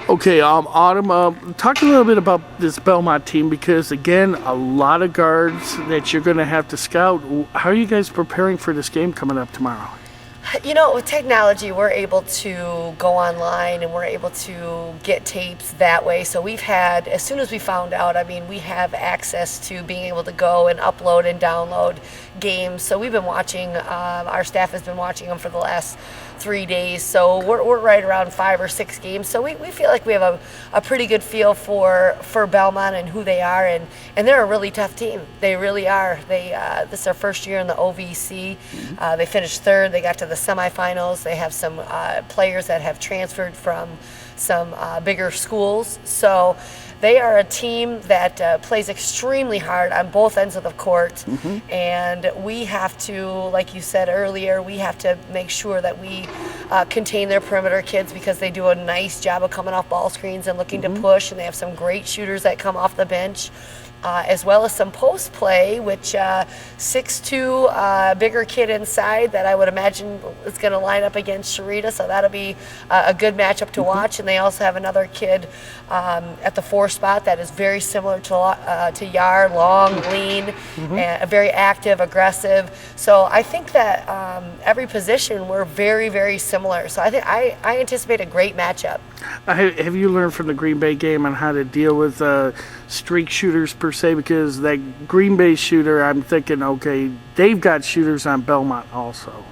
Okay, Autumn, talk a little bit about this Belmont team because, again, a lot of guards that you're going to have to scout. How are you guys preparing for this game coming up tomorrow? You know, with technology, we're able to go online and we're able to get tapes that way. So we've had, as soon as we found out, I mean, we have access to being able to go and upload and download games. So we've been watching, our staff has been watching them for the last 3 days. So we're right around 5 or 6 games. So we feel like we have a pretty good feel for Belmont and who they are. And they're a really tough team. They really are. This is their first year in the OVC. They finished third. They got to the semifinals. They have some players that have transferred from some bigger schools. So they are a team that plays extremely hard on both ends of the court. And we have to, like you said earlier, we have to make sure that we contain their perimeter kids because they do a nice job of coming off ball screens and looking to push, and they have some great shooters that come off the bench. As well as some post play, which 6'2", bigger kid inside that I would imagine is going to line up against Sharita, so that'll be a good matchup to watch. And they also have another kid at the 4 spot that is very similar to Yar, long, lean, and very active, aggressive. So I think that every position we're very, very similar. So I anticipate a great matchup. Have you learned from the Green Bay game on how to deal with streak shooters per se? Because that Green Bay shooter, I'm thinking, okay, they've got shooters on Belmont also.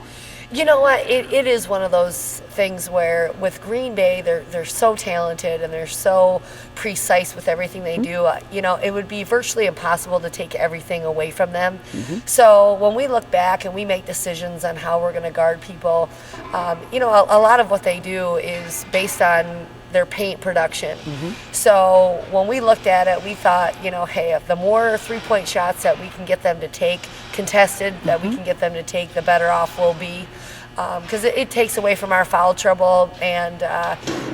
You know what? It is one of those things where with Green Bay, they're so talented and they're so precise with everything they do. You know, it would be virtually impossible to take everything away from them. So when we look back and we make decisions on how we're going to guard people, you know, a lot of what they do is based on their paint production. So when we looked at it, we thought, you know, hey, if the more 3-point shots that we can get them to take contested, that we can get them to take, the better off we'll be. Because it takes away from our foul trouble, and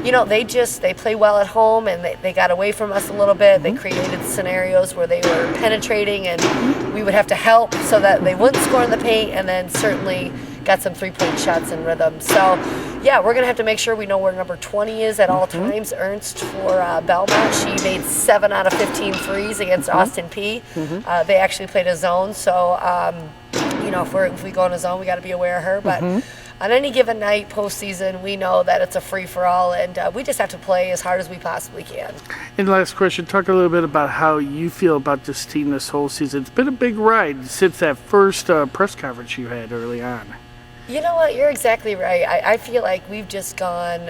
you know, they play well at home, and they got away from us a little bit. They created scenarios where they were penetrating and we would have to help so that they wouldn't score in the paint, and then certainly got some 3-point shots in rhythm. So yeah, we're gonna have to make sure we know where number 20 is at all times. Ernst for Belmont, she made 7 out of 15 threes against Austin P. They actually played a zone, so you know, if we go in a zone, we got to be aware of her. But on any given night, postseason, we know that it's a free-for-all, and we just have to play as hard as we possibly can. And last question, talk a little bit about how you feel about this team this whole season. It's been a big ride since that first press conference you had early on. You know what? You're exactly right. I feel like we've just gone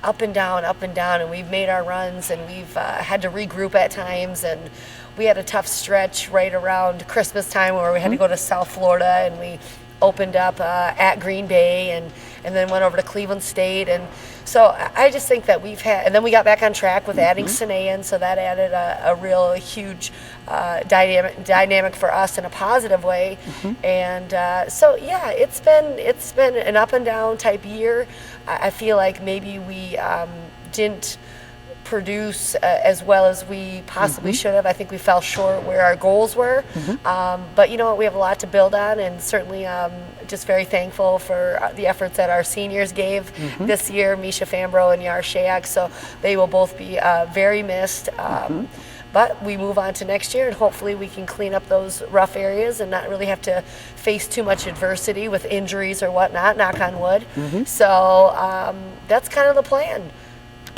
up and down, and we've made our runs, and we've had to regroup at times, and we had a tough stretch right around Christmas time where we had to go to South Florida, and we opened up at Green Bay and then went over to Cleveland State. And so I just think that we've had, and then we got back on track with adding Sine in, so that added a real huge dynamic for us in a positive way. And so yeah, it's been an up and down type year. I feel like maybe we didn't produce as well as we possibly should have. I think we fell short where our goals were. But you know what, we have a lot to build on, and certainly just very thankful for the efforts that our seniors gave this year, Misha Fambro and Yar Shayak. So they will both be very missed. But we move on to next year, and hopefully we can clean up those rough areas and not really have to face too much adversity with injuries or whatnot, knock on wood. So that's kind of the plan.